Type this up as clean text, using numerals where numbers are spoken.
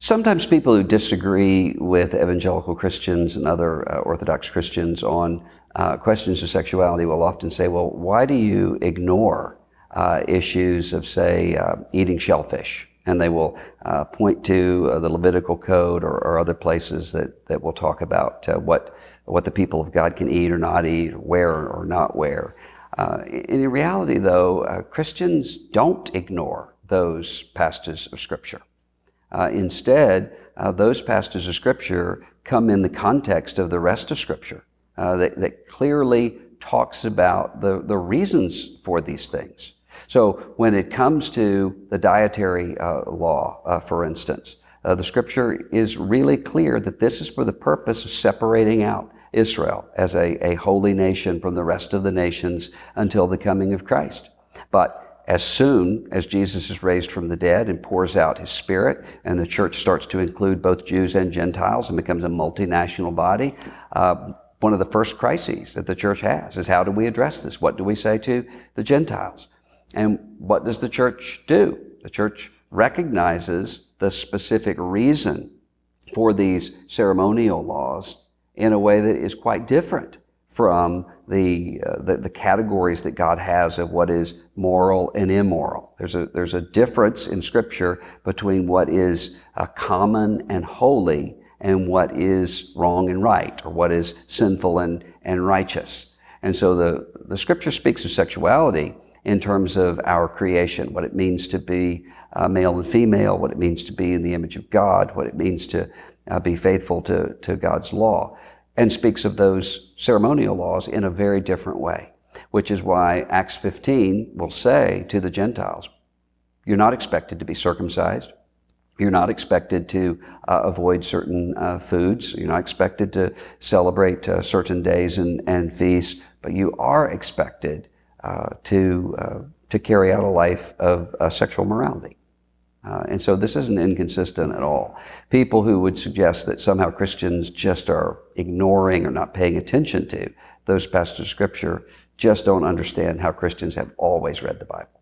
Sometimes people who disagree with evangelical Christians and other Orthodox Christians on questions of sexuality will often say, well, why do you ignore issues of, say, eating shellfish? And they will point to the Levitical Code or other places that will talk about what the people of God can eat or not eat, wear or not wear. In reality, though, Christians don't ignore those passages of Scripture. Instead, those passages of Scripture come in the context of the rest of Scripture that clearly talks about the reasons for these things. So when it comes to the dietary law, for instance, the Scripture is really clear that this is for the purpose of separating out Israel as a holy nation from the rest of the nations until the coming of Christ. But as soon as Jesus is raised from the dead and pours out His Spirit, and the church starts to include both Jews and Gentiles and becomes a multinational body, one of the first crises that the church has is, how do we address this? What do we say to the Gentiles? And what does the church do? The church recognizes the specific reason for these ceremonial laws in a way that is quite different from the categories that God has of what is moral and immoral. There's a difference in Scripture between what is common and holy and what is wrong and right, or what is sinful and righteous. And so the Scripture speaks of sexuality in terms of our creation, what it means to be male and female, what it means to be in the image of God, what it means to be faithful to God's law, and speaks of those ceremonial laws in a very different way, which is why Acts 15 will say to the Gentiles, you're not expected to be circumcised. You're not expected to avoid certain foods. You're not expected to celebrate certain days and feasts, but you are expected to carry out a life of sexual morality. And so this isn't inconsistent at all. People who would suggest that somehow Christians just are ignoring or not paying attention to those passages of Scripture just don't understand how Christians have always read the Bible.